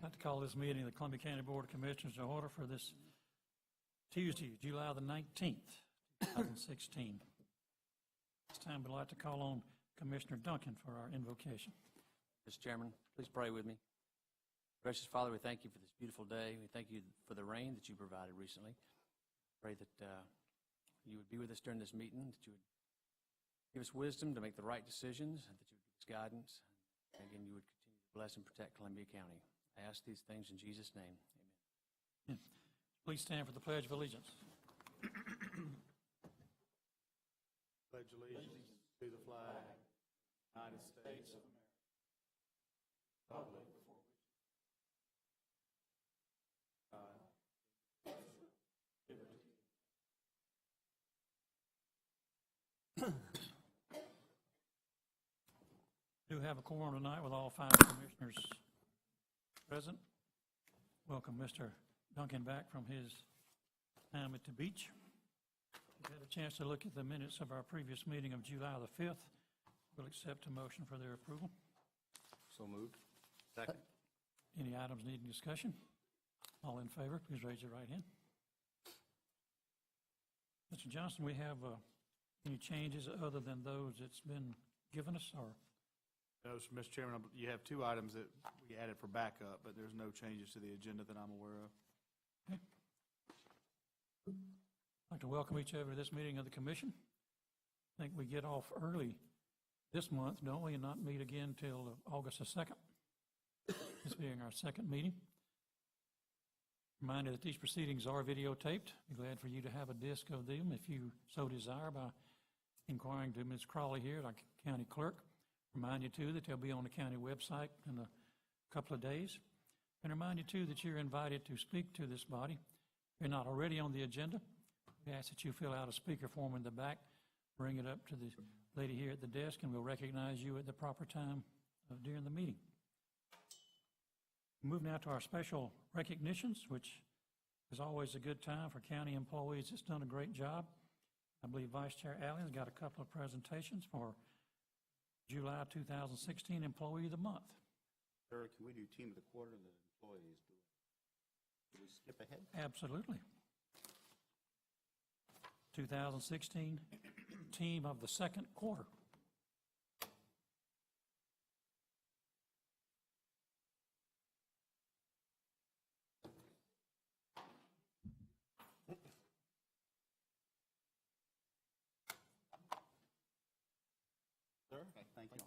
I'd like to call this meeting of the Columbia County Board of Commissioners to order for this Tuesday, July the 19th, 2016. This time we'd like to call on Commissioner Duncan for our invocation. Mr. Chairman, please pray with me. Gracious Father, we thank you for this beautiful day. We thank you for the rain that you provided recently. Pray that you would be with us during this meeting, that you would give us wisdom to make the right decisions, that you would give us guidance, and again, you would continue to bless and protect Columbia County. I ask these things in Jesus' name. Amen. Please stand for the Pledge of Allegiance. Pledge allegiance to the flag of the United States of America, republic for which liberty. We do have a quorum tonight with all 5 commissioners present. Welcome Mr. Duncan back from his time at the beach. We've had a chance to look at the minutes of our previous meeting of July the 5th. We'll accept a motion for their approval. So moved. Second. Any items needing discussion? All in favor, please raise your right hand. Mr. Johnson, we have any changes other than those that's been given us, or? No, Mr. Chairman, you have 2 items that we added for backup, but there's no changes to the agenda that I'm aware of. Okay. I'd like to welcome each other to this meeting of the commission. I think we get off early this month, don't we, and not meet again till August the 2nd. This being our 2nd meeting. Reminder that these proceedings are videotaped. Be glad for you to have a disc of them if you so desire by inquiring to Ms. Crawley here, our county clerk. Remind you too that they'll be on the county website in a couple of days. And remind you too that you're invited to speak to this body. If you're not already on the agenda, we ask that you fill out a speaker form in the back, bring it up to the lady here at the desk, and we'll recognize you at the proper time during the meeting. Move now to our special recognitions, which is always a good time for county employees. It's done a great job. I believe Vice Chair Allen's got a couple of presentations for July 2016 Employee of the Month. Sir, can we do Team of the Quarter and the employees? Do we skip ahead? Absolutely. 2016 Team of the Second Quarter. Sir? Okay, thank you.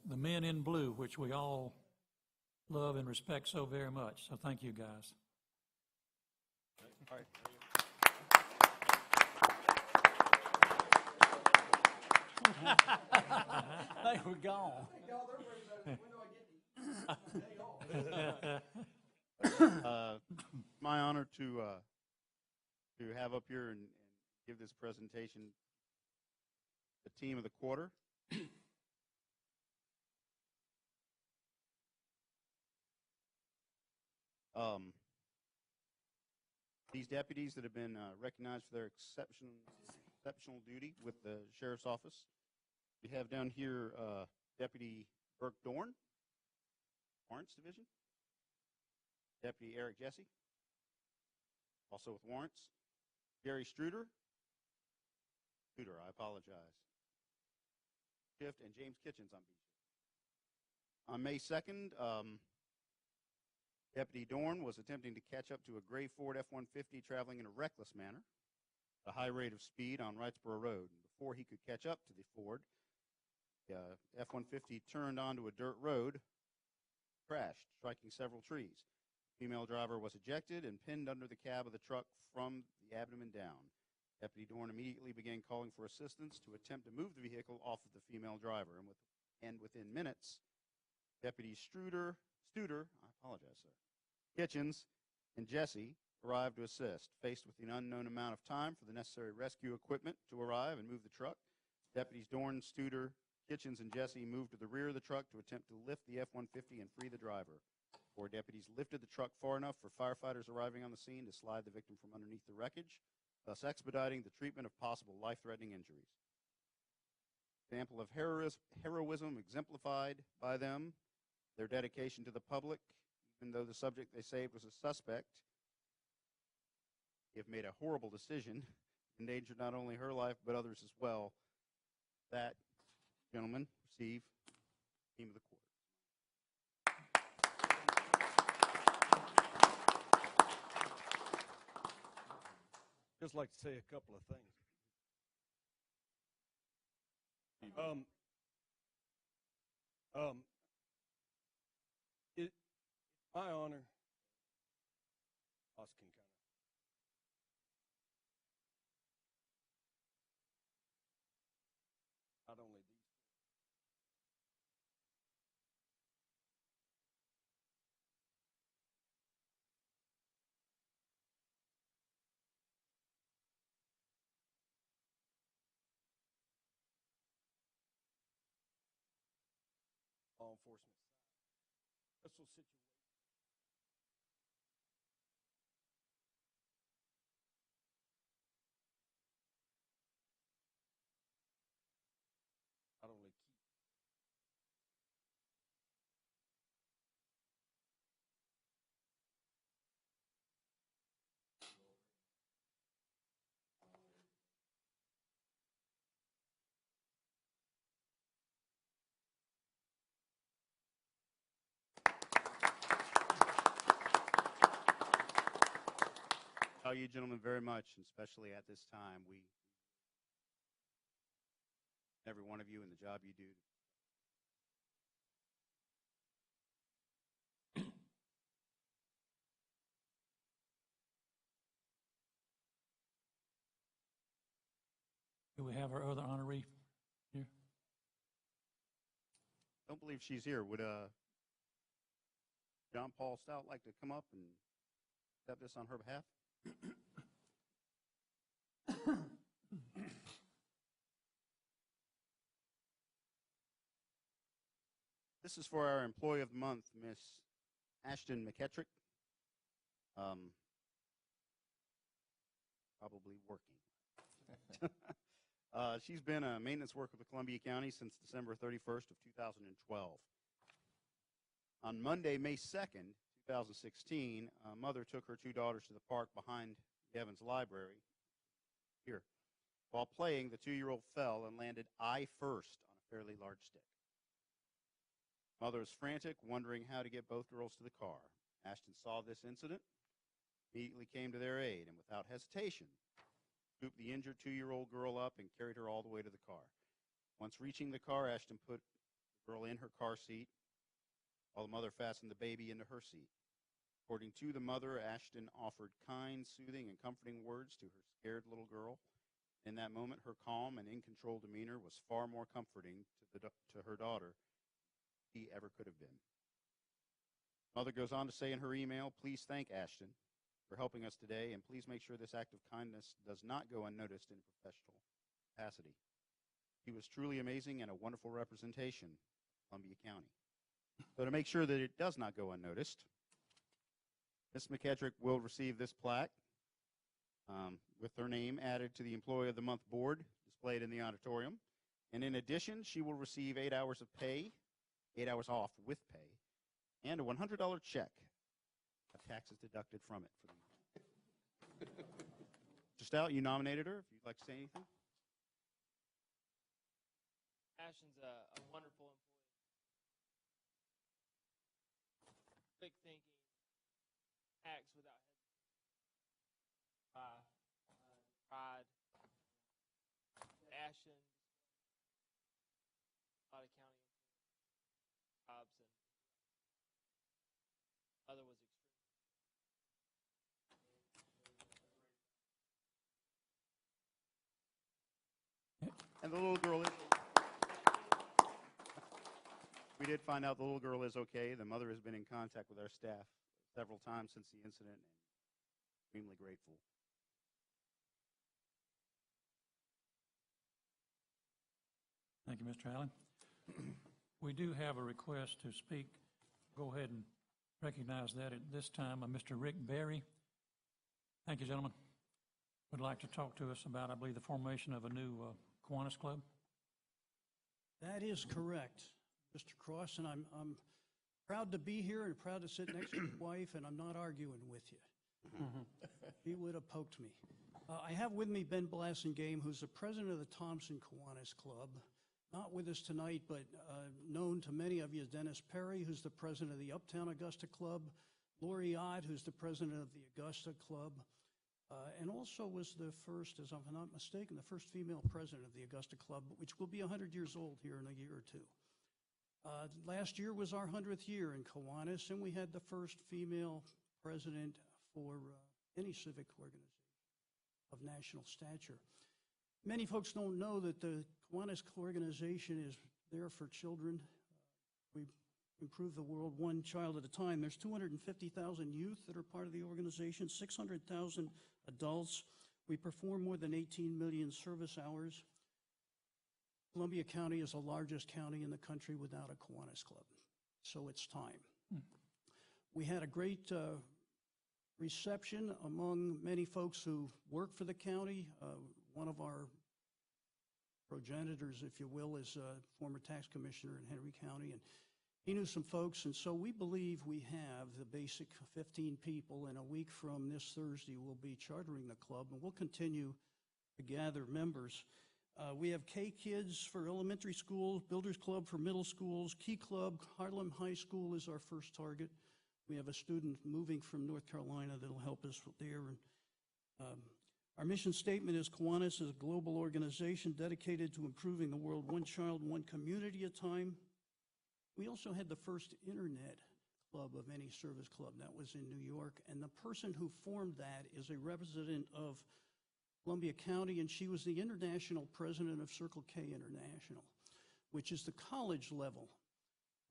The men in blue, which we all love and respect so very much. So thank you, guys. All right. They were gone. My honor to have up here and give this presentation the Team of the Quarter. These deputies that have been recognized for their exceptional duty with the Sheriff's Office. We have down here Deputy Burke Dorn, Warrants Division. Deputy Eric Jesse, also with Warrants. Gary Struder, I apologize. Shift, and James Kitchens on B shift. On May 2nd, Deputy Dorn was attempting to catch up to a gray Ford F-150 traveling in a reckless manner at a high rate of speed on Wrightsboro Road. Before he could catch up to the Ford, the F-150 turned onto a dirt road, crashed, striking several trees. The female driver was ejected and pinned under the cab of the truck from the abdomen down. Deputy Dorn immediately began calling for assistance to attempt to move the vehicle off of the female driver. And within minutes, Deputy Struder, I apologize, sir, Kitchens, and Jesse arrived to assist. Faced with the unknown amount of time for the necessary rescue equipment to arrive and move the truck, Deputies Dorn, Studer, Kitchens, and Jesse moved to the rear of the truck to attempt to lift the F-150 and free the driver. 4 deputies lifted the truck far enough for firefighters arriving on the scene to slide the victim from underneath the wreckage. thus expediting the treatment of possible life-threatening injuries. Example of heroism exemplified by them, their dedication to the public, even though the subject they saved was a suspect. They have made a horrible decision, endangered not only her life, but others as well. That, gentlemen, receive Team of the Quarter. Just like to say a couple of things. It's my honor. Us can kind of. Not only these. Law enforcement side. Special situation. Not only keep. Thank you, gentlemen, very much, and especially at this time. Every one of you and the job you do. Do we have our other honoree here? Don't believe she's here. Would John Paul Stout like to come up and accept this on her behalf? This is for our Employee of the Month, Miss Ashton McKettrick. Probably working. She's been a maintenance worker with Columbia County since December 31st of 2012. On Monday, May 2nd, 2016, a mother took her two daughters to the park behind the Evans Library here. While playing, the 2-year-old fell and landed eye first on a fairly large stick. Mother was frantic, wondering how to get both girls to the car. Ashton saw this incident, immediately came to their aid, and without hesitation, scooped the injured 2-year-old girl up and carried her all the way to the car. Once reaching the car, Ashton put the girl in her car seat, while the mother fastened the baby into her seat. According to the mother, Ashton offered kind, soothing, and comforting words to her scared little girl. In that moment, her calm and in-control demeanor was far more comforting to her daughter than he ever could have been. Mother goes on to say in her email, "Please thank Ashton for helping us today, and please make sure this act of kindness does not go unnoticed in a professional capacity. He was truly amazing and a wonderful representation of Columbia County." So to make sure that it does not go unnoticed, Ms. McKettrick will receive this plaque with her name added to the Employee of the Month board displayed in the auditorium. And in addition, she will receive 8 hours of pay, 8 hours off with pay, and a $100 check of taxes deducted from it. Mr. Stout, you nominated her. If you'd like to say anything. Ashton's a wonderful employee. Quick thinking, acts without hesitation. Pride. Ashton, a lot of county jobs, and mother was extremely. And the little girl is. We did find out the little girl is okay. The mother has been in contact with our staff several times since the incident, and extremely grateful. Thank you, Mr. Allen. We do have a request to speak. Go ahead and recognize that at this time, Mr. Rick Berry. Thank you, gentlemen. would like to talk to us about, I believe, the formation of a new Kiwanis Club. That is correct, Mr. Cross, and I'm proud to be here and proud to sit next to your wife, and I'm not arguing with you. He would have poked me. I have with me Ben Blassingame, who's the president of the Thompson Kiwanis Club. Not with us tonight, but known to many of you, Dennis Perry, who's the president of the Uptown Augusta Club, Lori Ott, who's the president of the Augusta Club, and also was the first, as I'm not mistaken, the first female president of the Augusta Club, which will be 100 years old here in a year or two. Last year was our 100th year in Kiwanis, and we had the first female president for any civic organization of national stature. Many folks don't know that the Kiwanis organization is there for children. We improve the world one child at a time. There's 250,000 youth that are part of the organization, 600,000 adults. We perform more than 18 million service hours. Columbia County is the largest county in the country without a Kiwanis Club, so it's time. We had a great reception among many folks who work for the county. One of our progenitors, if you will, is a former tax commissioner in Henry County, and he knew some folks, and so we believe we have the basic 15 people, and a week from this Thursday we'll be chartering the club, and we'll continue to gather members. We have K-Kids for elementary schools, Builders Club for middle schools, Key Club, Harlem High School is our first target. We have a student moving from North Carolina that'll help us there. Our mission statement is Kiwanis is a global organization dedicated to improving the world one child, one community at a time. We also had the first internet club of any service club. That was in New York, and the person who formed that is a resident of Columbia County, and she was the international president of Circle K International, which is the college level.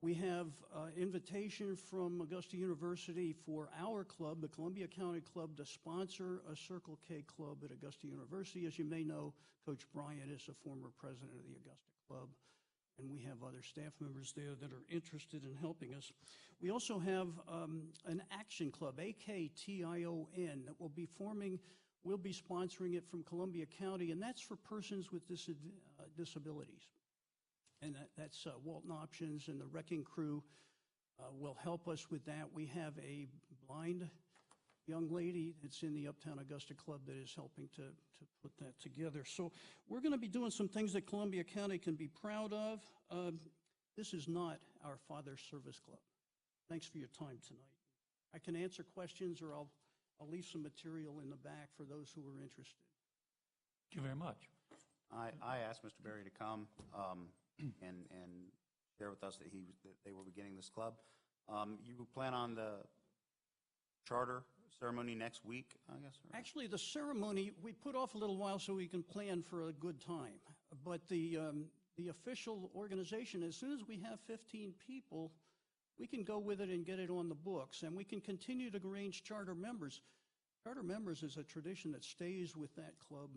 We have invitation from Augusta University for our club, the Columbia County Club, to sponsor a Circle K club at Augusta University. As you may know, Coach Bryant is a former president of the Augusta Club, and we have other staff members there that are interested in helping us. We also have an action club, AKTION, that will be forming. We'll be sponsoring it from Columbia County, and that's for persons with disabilities. And that's Walton Options, and the Wrecking Crew will help us with that. We have a blind young lady that's in the Uptown Augusta Club that is helping to put that together. So we're going to be doing some things that Columbia County can be proud of. This is not our Father's Service Club. Thanks for your time tonight. I can answer questions, or I'll leave some material in the back for those who are interested. Thank you very much. I asked Mr. Berry to come and share with us that they were beginning this club. You plan on the charter ceremony next week, I guess? Or? Actually, the ceremony, we put off a little while so we can plan for a good time. But the official organization, as soon as we have 15 people, we can go with it and get it on the books, and we can continue to arrange charter members. Charter members is a tradition that stays with that club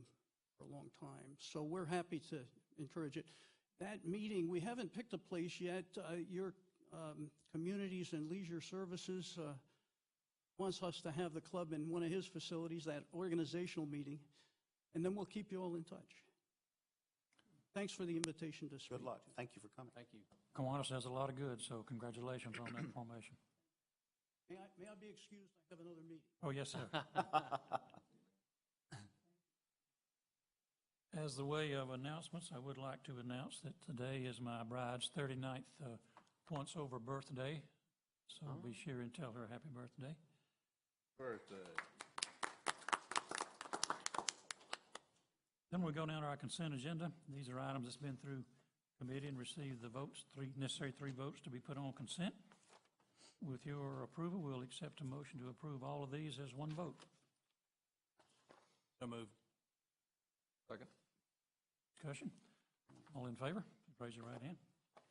for a long time, so we're happy to encourage it. That meeting, we haven't picked a place yet. Your Communities and Leisure Services wants us to have the club in one of his facilities, that organizational meeting, and then we'll keep you all in touch. Thanks for the invitation to speak. Good luck. Thank you for coming. Thank you. Kiwanis has a lot of good, so congratulations on that formation. May I be excused? I have another meeting. Oh, yes, sir. As the way of announcements, I would like to announce that today is my bride's 39th once-over birthday, so be sure and tell her happy birthday. Then we'll go down to our consent agenda. These are items that's been through committee and received the votes, necessary three votes to be put on consent. With your approval, we'll accept a motion to approve all of these as one vote. So moved. Second. Discussion? All in favor? Raise your right hand.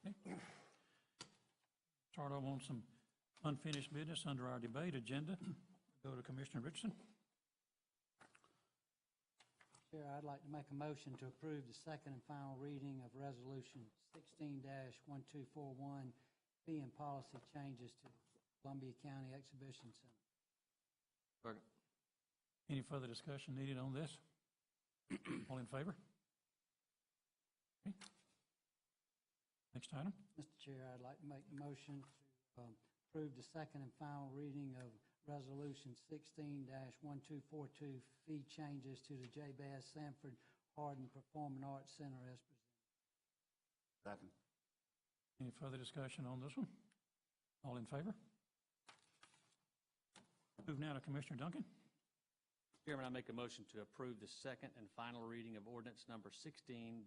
Okay. Start off on some unfinished business under our debate agenda. Go to Commissioner Richardson. Chair, I'd like to make a motion to approve the second and final reading of Resolution 16-1241, fee and policy changes to Columbia County Exhibition Center. Second. Any further discussion needed on this? All in favor? Okay. Next item. Mr. Chair, I'd like to make the motion to approve the second and final reading of Resolution 16-1242, fee changes to the J. Bass Sanford Hardin Performing Arts Center as presented. Second. Any further discussion on this one? All in favor? Move now to Commissioner Duncan. Chairman, I make a motion to approve the second and final reading of ordinance number 16-06,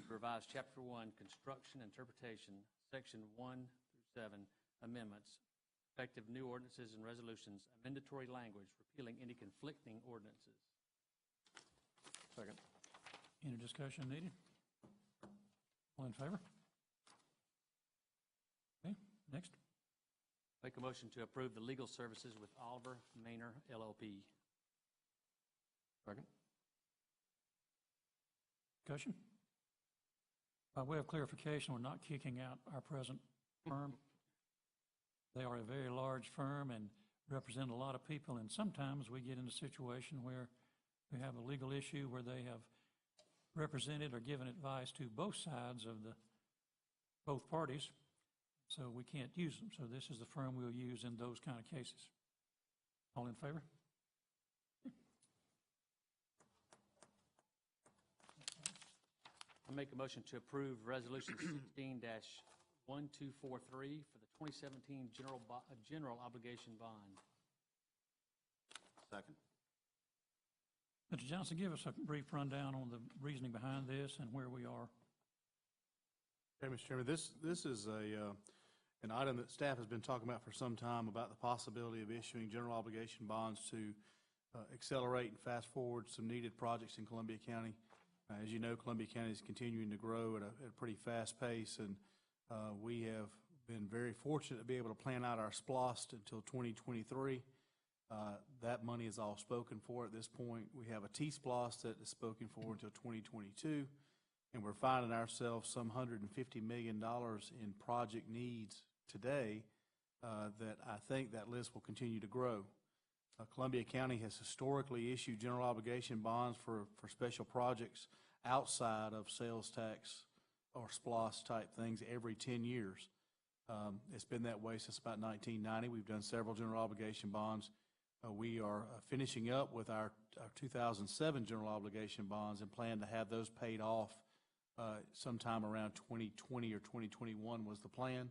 revise Chapter 1, Construction Interpretation, Section 1 through 7, amendments, effective new ordinances and resolutions, amendatory language, repealing any conflicting ordinances. Second. Any discussion needed? All in favor? Okay, next. Make a motion to approve the legal services with Oliver Maynor LLP. Second. Discussion? By way of clarification, we're not kicking out our present firm. They are a very large firm and represent a lot of people, and sometimes we get in a situation where we have a legal issue where they have represented or given advice to both sides of both parties, so we can't use them. So this is the firm we'll use in those kind of cases. All in favor? I make a motion to approve Resolution 16-1243 for the 2017 general obligation bond. Second. Mr. Johnson, give us a brief rundown on the reasoning behind this and where we are. Okay, Mr. Chairman, this is an item that staff has been talking about for some time about the possibility of issuing general obligation bonds to accelerate and fast forward some needed projects in Columbia County. As you know, Columbia County is continuing to grow at a pretty fast pace, and we have been very fortunate to be able to plan out our SPLOST until 2023. That money is all spoken for at this point. We have a T-SPLOST that is spoken for until 2022, and we're finding ourselves some $150 million in project needs today that I think that list will continue to grow. Columbia County has historically issued general obligation bonds for special projects outside of sales tax or SPLOST type things every 10 years. It's been that way since about 1990. We've done several general obligation bonds. We are finishing up with our 2007 general obligation bonds and plan to have those paid off sometime around 2020 or 2021 was the plan.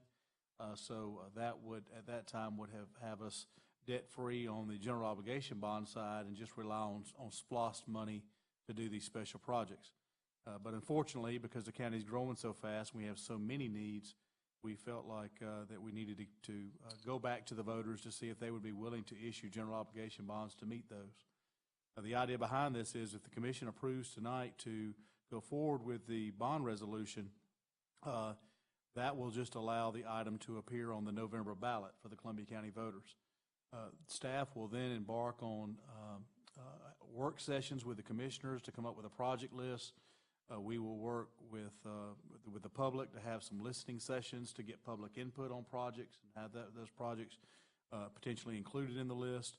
So that would, at that time, would have us debt-free on the general obligation bond side and just rely on SPLOST money to do these special projects. But unfortunately, because the county is growing so fast and we have so many needs, we felt like that we needed to go back to the voters to see if they would be willing to issue general obligation bonds to meet those. The idea behind this is if the commission approves tonight to go forward with the bond resolution, that will just allow the item to appear on the November ballot for the Columbia County voters. Staff will then embark on work sessions with the commissioners to come up with a project list. We will work with the public to have some listening sessions to get public input on projects and have those projects potentially included in the list.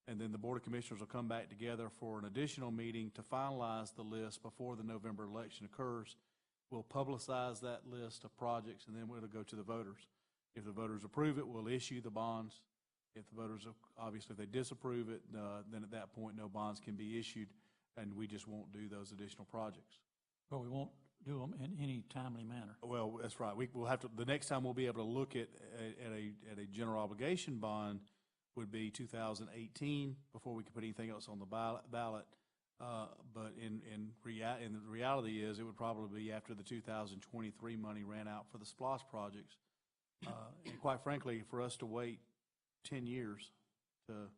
And then the Board of Commissioners will come back together for an additional meeting to finalize the list before the November election occurs. We'll publicize that list of projects, and then it'll go to the voters. If the voters approve it, we'll issue the bonds. If the voters, obviously, if they disapprove it, then at that point, no bonds can be issued, and we just won't do those additional projects. But we won't do them in any timely manner. Well, that's right. We'll have to, the next time we'll be able to look at a general obligation bond would be 2018 before we can put anything else on the ballot. But the reality is it would probably be after the 2023 money ran out for the SPLOST projects. And quite frankly, for us to wait 10 years or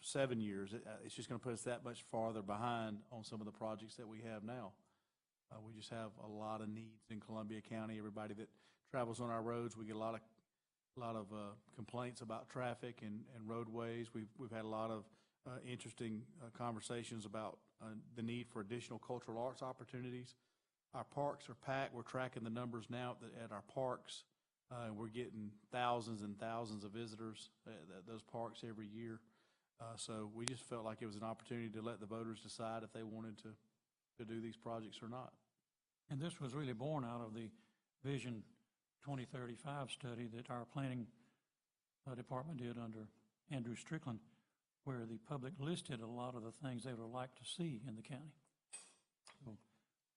7 years, it's just going to put us that much farther behind on some of the projects that we have now. We just have a lot of needs in Columbia County. Everybody that travels on our roads, we get a lot of complaints about traffic and roadways. We've had a lot of interesting conversations about the need for additional cultural arts opportunities. Our parks are packed. We're tracking the numbers now at our parks. and we're getting thousands and thousands of visitors at those parks every year. So we just felt like it was an opportunity to let the voters decide if they wanted to do these projects or not. And this was really born out of the Vision 2035 study that our planning department did under Andrew Strickland, where the public listed a lot of the things they would like to see in the county.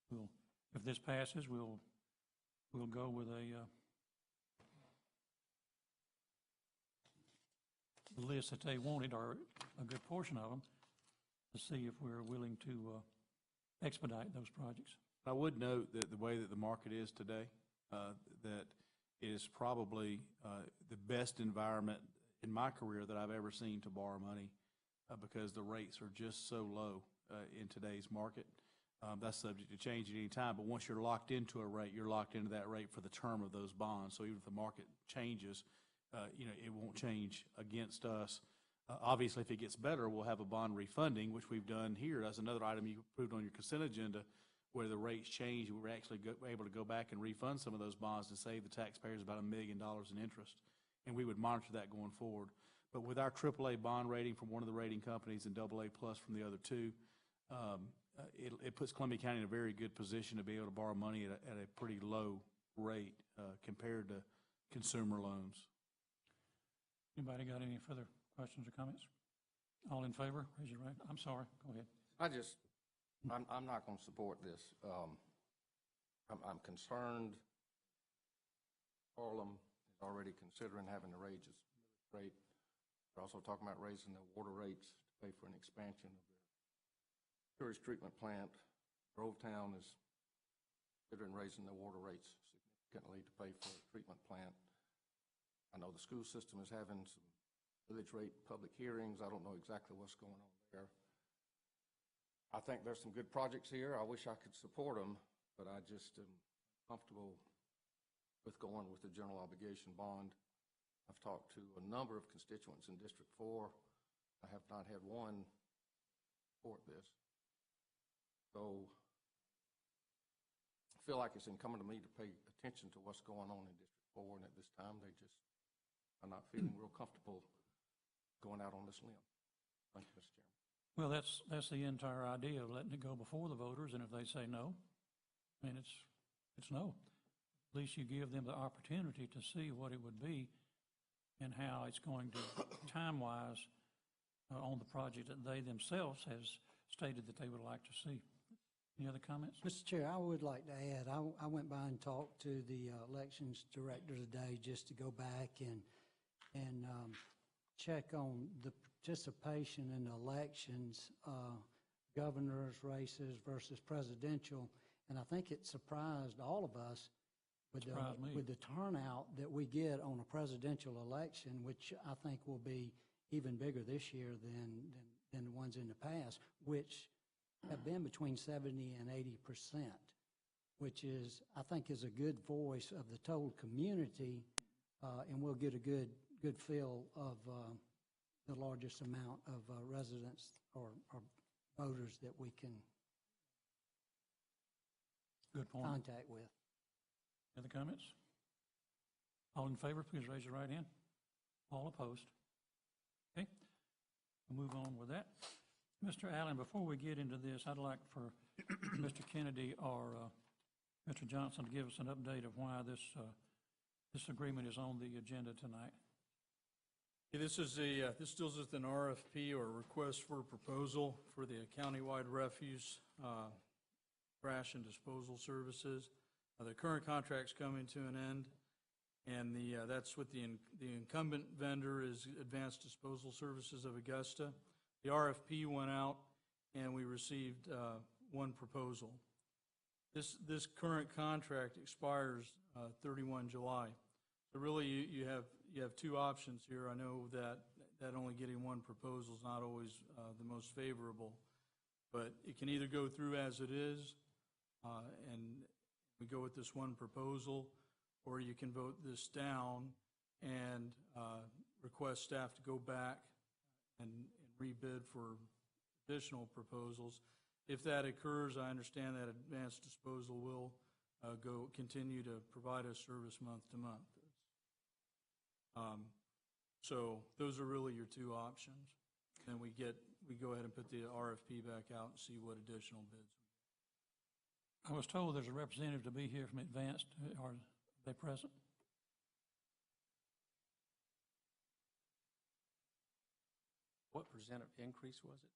So if this passes, we'll go with a list that they wanted, or a good portion of them, to see if we're willing to expedite those projects. I would note that the way that the market is today, that it is probably the best environment in my career that I've ever seen to borrow money, because the rates are just so low in today's market. That's subject to change at any time, but once you're locked into a rate, you're locked into that rate for the term of those bonds. So even if the market changes, it won't change against us. Obviously, if it gets better, we'll have a bond refunding, which we've done here. That's another item you approved on your consent agenda, where the rates change. We were actually able to go back and refund some of those bonds to save the taxpayers about $1 million in interest. And we would monitor that going forward. But with our AAA bond rating from one of the rating companies and AA plus from the other two, it puts Columbia County in a very good position to be able to borrow money at a pretty low rate compared to consumer loans. Anybody got any further questions or comments? All in favor, raise your right. I'm sorry, go ahead. I'm not going to support this. I'm concerned. Harlem is already considering having to raise its rate. They're also talking about raising the water rates to pay for an expansion of their sewage treatment plant. Grovetown is considering raising the water rates significantly to pay for a treatment plant. I know the school system is having some village rate public hearings. I don't know exactly what's going on there. I think there's some good projects here. I wish I could support them, but I just am comfortable with going with the general obligation bond. I've talked to a number of constituents in District 4. I have not had one support this. So I feel like it's incumbent on me to pay attention to what's going on in District 4, and at this time they just are not feeling real comfortable going out on this limb. Thank you, Mr. Chairman. Well, that's the entire idea of letting it go before the voters, and if they say no, I mean, it's no. At least you give them the opportunity to see what it would be and how it's going to, time-wise, on the project that they themselves has stated that they would like to see. Any other comments? Mr. Chair, I would like to add, I went by and talked to the elections director today just to go back and check on the participation in elections, governor's races versus presidential, and I think it surprised all of us with the turnout that we get on a presidential election, which I think will be even bigger this year than the ones in the past, which have been between 70 and 80%, which is, I think, is a good voice of the total community, and we'll get a good feel of the largest amount of residents or voters that we can Good point. contact with. Other comments? All in favor, please raise your right hand. All opposed? Okay, we'll move on with that. Mr. Allen, before we get into this, I'd like for Mr. Kennedy or Mr. Johnson to give us an update of why this agreement is on the agenda tonight. Yeah, this deals with an RFP, or request for proposal, for the countywide refuse, trash and disposal services. The current contract's coming to an end, and that's what the incumbent vendor is Advanced Disposal Services of Augusta. The RFP went out, and we received one proposal. This current contract expires 31 July. So really, you have two options here. I know that only getting one proposal is not always the most favorable, but it can either go through as it is, and we go with this one proposal, or you can vote this down and request staff to go back and rebid for additional proposals. If that occurs, I understand that Advanced Disposal will continue to provide us service month to month. So those are really your two options. Then we go ahead and put the RFP back out and see what additional bids. I was told there's a representative to be here from Advanced. Are they present? What percent of increase was it?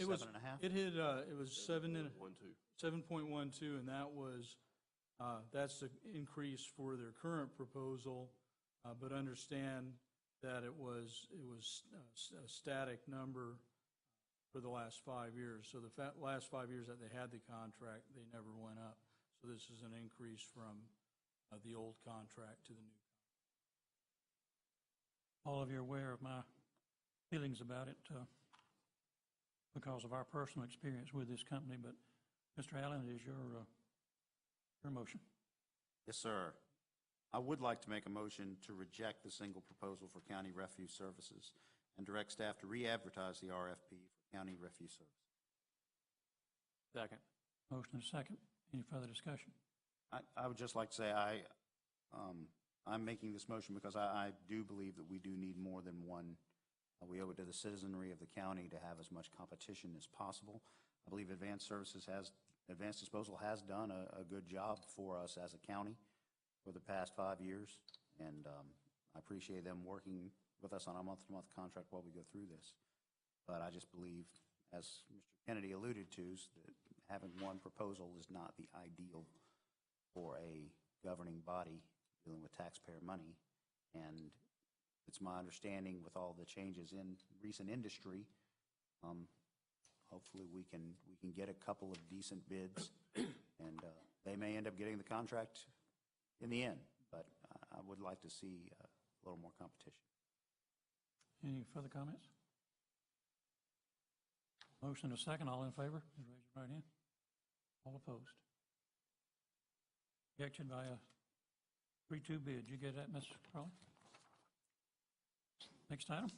It was 7.5? it was 7.12, and that was, that's the increase for their current proposal, but understand that it was a static number for the last 5 years. So the last 5 years that they had the contract, they never went up. So this is an increase from the old contract to the new. All of you are aware of my feelings about it because of our personal experience with this company. But Mr. Allen, it is your motion. Yes, sir. I would like to make a motion to reject the single proposal for county refuse services and direct staff to re-advertise the RFP for county refuse services. Second. Motion and a second. Any further discussion? I would just like to say I'm making this motion because I do believe that we do need more than one. We owe it to the citizenry of the county to have as much competition as possible. I believe Advanced Disposal has done a good job for us as a county for the past 5 years, and I appreciate them working with us on a month-to-month contract while we go through this. But I just believe, as Mr. Kennedy alluded to, that having one proposal is not the ideal for a governing body dealing with taxpayer money. And it's my understanding with all the changes in recent industry, hopefully we can get a couple of decent bids, and they may end up getting the contract in the end, but I would like to see a little more competition. Any further comments? Motion and a second. All in favor, please raise your right hand. All opposed? Objection by a 3-2 bid. You get that, Ms. Crowley? Next item.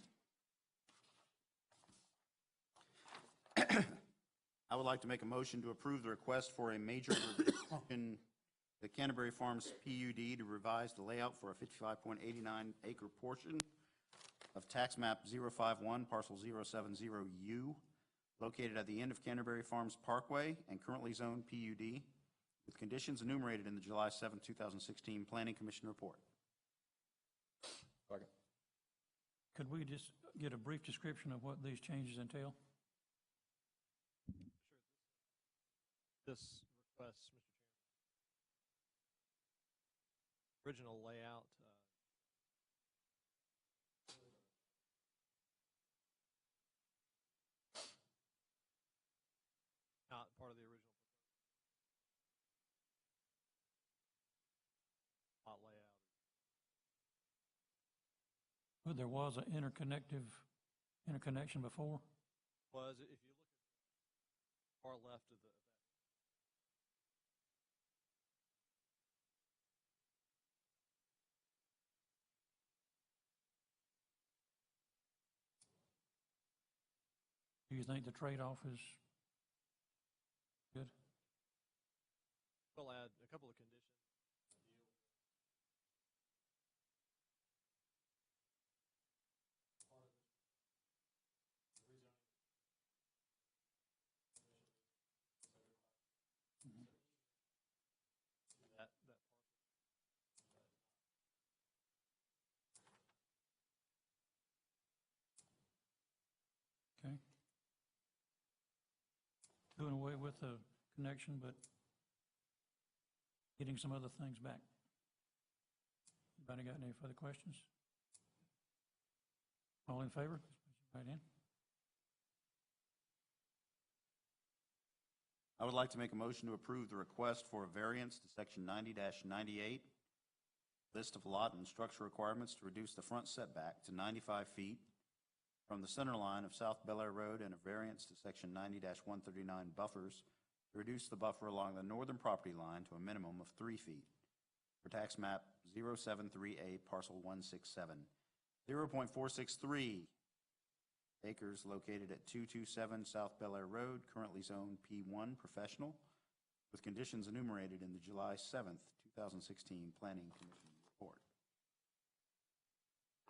I would like to make a motion to approve the request for a major revision in the Canterbury Farms PUD to revise the layout for a 55.89 acre portion of tax map 051 parcel 070U located at the end of Canterbury Farms Parkway and currently zoned PUD with conditions enumerated in the July 7, 2016 Planning Commission report. Second. Could we just get a brief description of what these changes entail? This request, Mr. Chairman, original layout, not part of the original lot layout. But there was an interconnection before. Was, if you look at the far left of that. Do you think the trade-off is good? We'll add a couple of conditions. That Okay. Doing away with the connection, but getting some other things back. Anybody got any further questions? All in favor? Right in. I would like to make a motion to approve the request for a variance to section 90-98, list of lot and structure requirements to reduce the front setback to 95 feet from the center line of South Bel Air Road, and a variance to section 90-139 buffers to reduce the buffer along the northern property line to a minimum of 3 feet for tax map 073A parcel 167, 0.463 acres located at 227 South Bel Air Road, currently zoned P1 professional, with conditions enumerated in the July 7th, 2016 Planning Commission report.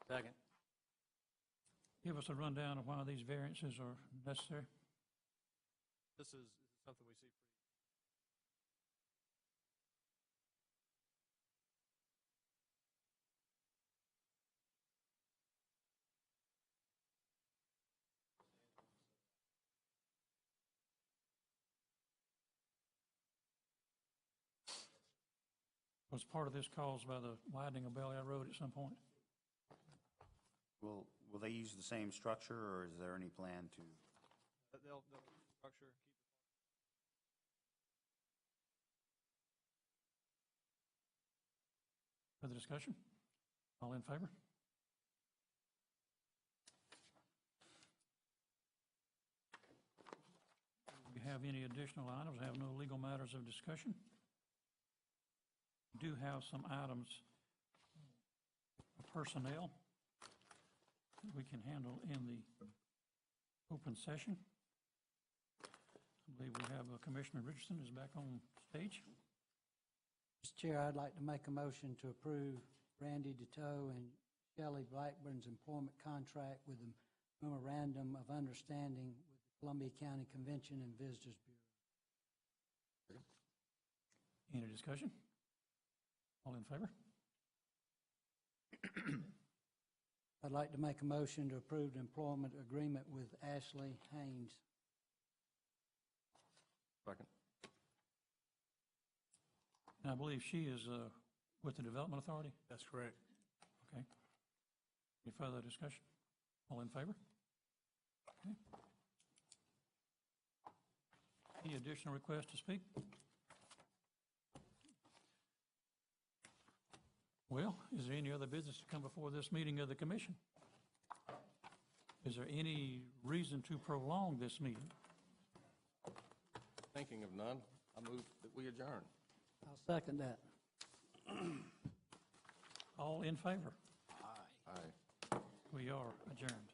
Second. Give us a rundown of why these variances are necessary. This is something we see pretty. Was part of this caused by the widening of Bel Air Road at some point? Will they use the same structure, or is there any plan to? They'll keep the structure, keep Further discussion? All in favor? Do we have any additional items? I have no legal matters of discussion. We do have some items of personnel that we can handle in the open session. I believe we have Commissioner Richardson is back on stage. Mr. Chair, I'd like to make a motion to approve Randy DeToe and Shelley Blackburn's employment contract with the Memorandum of Understanding with the Columbia County Convention and Visitors Bureau. Any discussion? All in favor? I'd like to make a motion to approve the employment agreement with Ashley Haynes. Second. And I believe she is with the Development Authority? That's correct. Okay. Any further discussion? All in favor? Okay. Any additional requests to speak? Well, is there any other business to come before this meeting of the commission? Is there any reason to prolong this meeting? Thinking of none, I move that we adjourn. I'll second that. All in favor? Aye. We are adjourned.